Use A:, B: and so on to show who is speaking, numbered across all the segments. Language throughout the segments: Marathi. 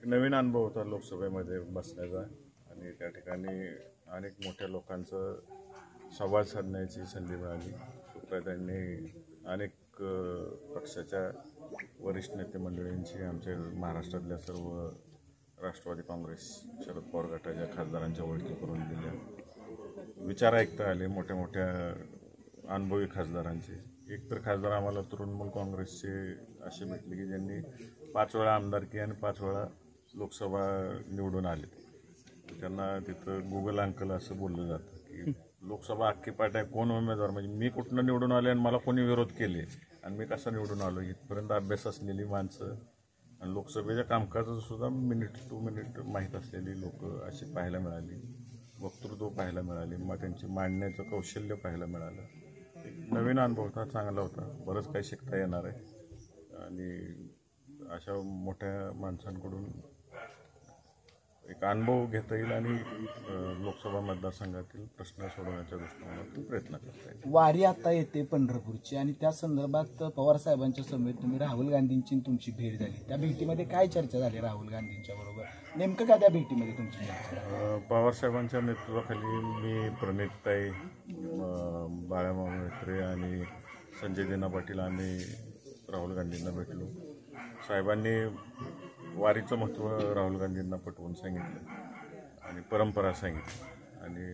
A: एक नवीन अनुभव होता लोकसभेमध्ये बसण्याचा आणि त्या ठिकाणी अनेक मोठ्या लोकांचं संवाद साधण्याची संधी मिळाली. सुप्रियाताईंनी अनेक पक्षाच्या वरिष्ठ नेते मंडळींची आमच्या महाराष्ट्रातल्या सर्व राष्ट्रवादी काँग्रेस शरद पवार गटाच्या खासदारांच्या ओळखी करून दिल्या. विचार ऐकता आले मोठ्या मोठ्या अनुभवी खासदारांचे. एक तर खासदार आम्हाला तृणमूल काँग्रेसचे असे भेटले की ज्यांनी 5 वेळा आमदारकी आणि 5 वेळा लोकसभा निवडून आले. त्यांना तिथं गुगल अंकल असं बोललं जातं की लोकसभा अख्खी पाठ आहे, कोण उमेदवार म्हणजे मी कुठनं निवडून आले आणि मला कोणी विरोध केले आणि मी कसा निवडून आलो इथपर्यंत अभ्यास असलेली माणसं आणि लोकसभेच्या कामकाजाचं सुद्धा मिनिट टू मिनिट माहीत असलेली लोक अशी पाहायला मिळाली. वक्तृत्व पाहायला मिळाली, मग त्यांची मांडण्याचं कौशल्य पाहायला मिळालं. एक नवीन अनुभव होता, चांगला होता. बरंच काही शिकता येणार आहे आणि अशा मोठ्या माणसांकडून एक अनुभव घेता येईल आणि लोकसभा मतदारसंघातील प्रश्न सोडवण्याच्या दृष्टिकोनातून प्रयत्न करता येईल.
B: वारी आता येते पंढरपूरची आणि त्या संदर्भात पवार साहेबांच्या समेत तुम्ही राहुल गांधींची तुमची भेट झाली. त्या भेटीमध्ये काय चर्चा झाली राहुल गांधींच्या बरोबर? नेमकं काय त्या भेटीमध्ये तुमची चर्चा?
A: पवार साहेबांच्या नेतृत्वाखाली मी प्रणितताई, बाळामामा मेत्रे आणि संजय दिना पाटील आम्ही राहुल गांधींना भेटलो. साहेबांनी वारीचं महत्त्व राहुल गांधींना पटवून सांगितलं आणि परंपरा सांगितली आणि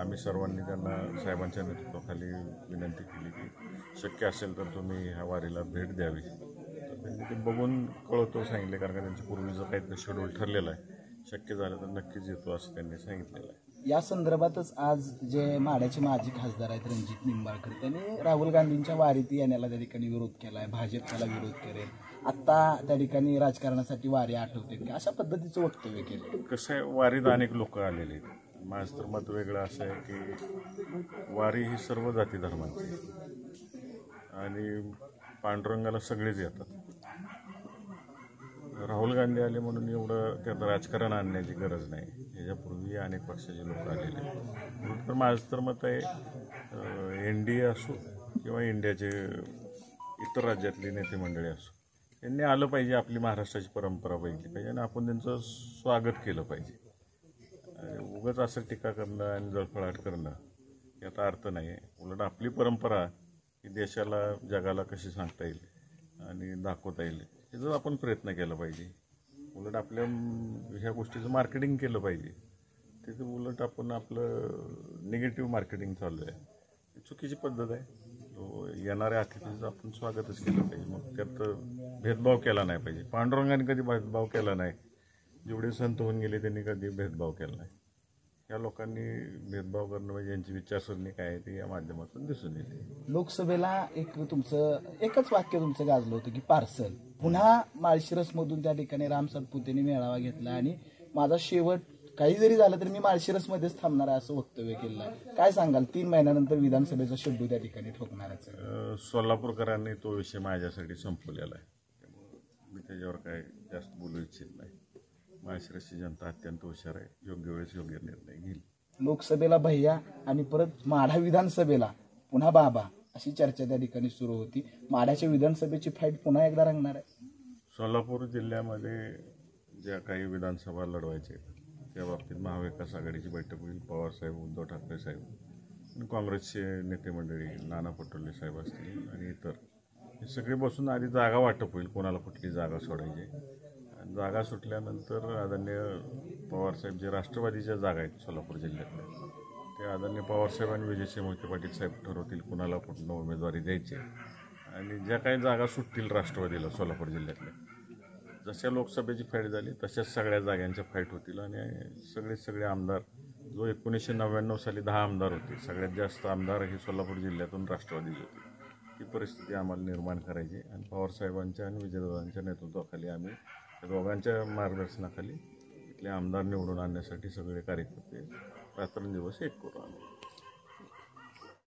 A: आम्ही सर्वांनी त्यांना साहेबांच्या नेतृत्वाखाली विनंती केली की शक्य असेल तर तुम्ही ह्या वारीला भेट द्यावी. तर त्यांनी ते बघून कळवतो सांगितले, कारण का त्यांच्या पूर्वीचं काहीतरी शेड्यूल ठरलेलं आहे. शक्य झालं तर नक्कीच येतो असं त्यांनी सांगितलेलं आहे.
B: या संदर्भातच आज जे माढ्याचे माजी खासदार आहेत रणजित निंबाळकर, त्यांनी राहुल गांधींच्या वारीत येण्याला त्या ठिकाणी विरोध केला आहे. भाजप त्याला विरोध करेल. आत्ता त्या ठिकाणी राजकारणासाठी वारी आठवते की अशा पद्धतीचं वक्तव्य केलं.
A: कसं आहे, वारीत अनेक लोक आलेले आहेत. माझं तर मत वेगळं असं आहे की वारी ही सर्व जाती धर्मांची आणि पांडुरंगाला सगळेच येतात. राहुल गांधी आले म्हणून एवढं त्यात राजकारण आणण्याची गरज नाही. ह्याच्यापूर्वी अनेक पक्षाचे लोक आलेले आहेत. तर माझं तर मत आहे NDA असो किंवा इंडियाचे इतर राज्यातली नेते मंडळी असो, त्यांनी आलं पाहिजे. आपली महाराष्ट्राची परंपरा बघितली पाहिजे आणि आपण त्यांचं स्वागत केलं पाहिजे. उगाच असं टीका करणं आणि जळफळाट करणं याचा अर्थ नाही आहे. उलट आपली परंपरा ही देशाला जगाला कशी सांगता येईल आणि दाखवता येईल याचा आपण प्रयत्न केला पाहिजे. उलट आपल्या ह्या गोष्टीचं मार्केटिंग केलं पाहिजे. तिथे उलट आपण आपलं निगेटिव्ह मार्केटिंग चालू आहे. ही चुकीची पद्धत आहे. येणाऱ्या अतिथीचं आपण स्वागतच केलं पाहिजे. मग त्यात भेदभाव केला नाही पाहिजे. पांडुरंगाने कधी भेदभाव केला नाही. जेवढे संत होऊन गेले त्यांनी कधी भेदभाव केला नाही. या लोकांनी भेदभाव करणं म्हणजे यांची विचारसरणी काय आहे ते या माध्यमातून दिसून येते.
B: लोकसभेला एकच वाक्य तुमचं गाजलं होतं की पार्सल. पुन्हा माळशिरसमधून त्या ठिकाणी राम सातपुतेने मेळावा घेतला आणि माझा शेवट काही जरी झालं तर मी माळशिरसमध्येच थांबणार आहे असं वक्तव्य केलं आहे. काय सांगाल? 3 महिन्यानंतर विधानसभेचा शेड्यूल त्या ठिकाणी ठोकणारच.
A: सोलापूरकरांनी तो विषय माझ्यासाठी संपवलेला आहे. त्यामुळे मी त्याच्यावर काय जास्त बोलू इच्छित नाही. माळशिरसची जनता अत्यंत हुशार आहे. योग्य वेळेस योग्य निर्णय घेईल.
B: लोकसभेला भैया आणि परत माढा विधानसभेला पुन्हा बाबा अशी चर्चा त्या ठिकाणी सुरू होती. माढ्याच्या विधानसभेची फाईट पुन्हा एकदा रंगणार आहे.
A: सोलापूर जिल्ह्यामध्ये ज्या काही विधानसभा लढवायचे त्या बाबतीत महाविकास आघाडीची बैठक होईल. पवारसाहेब, उद्धव ठाकरे साहेब आणि काँग्रेसचे नेते मंडळी नाना पटोले साहेब असतील आणि इतर हे सगळे बसून आधी जागा वाटप होईल. कोणाला कुठली जागा सोडायची. जागा सुटल्यानंतर आदरणीय पवारसाहेब जे राष्ट्रवादीच्या जागा आहेत सोलापूर जिल्ह्यातल्या ते आदरणीय पवारसाहेब आणि विजयसिंह मोहिते पाटील साहेब ठरवतील कुणाला कुठून उमेदवारी द्यायची. आणि ज्या काही जागा सुटतील राष्ट्रवादीला सोलापूर जिल्ह्यातल्या, जशा लोकसभेची फाईट झाली तशाच सगळ्या जागांच्या फाईट होतील आणि सगळे आमदार जो 1999 साली 10 आमदार होते, सगळ्यात जास्त आमदार हे सोलापूर जिल्ह्यातून राष्ट्रवादीचे होते. ती परिस्थिती आम्हाला निर्माण करायची आणि पवारसाहेबांच्या आणि विजयदादांच्या नेतृत्वाखाली आम्ही दोघांच्या मार्गदर्शनाखाली इथले आमदार निवडून आणण्यासाठी सगळे कार्यकर्ते रात्रंदिवस एक करू आम्ही.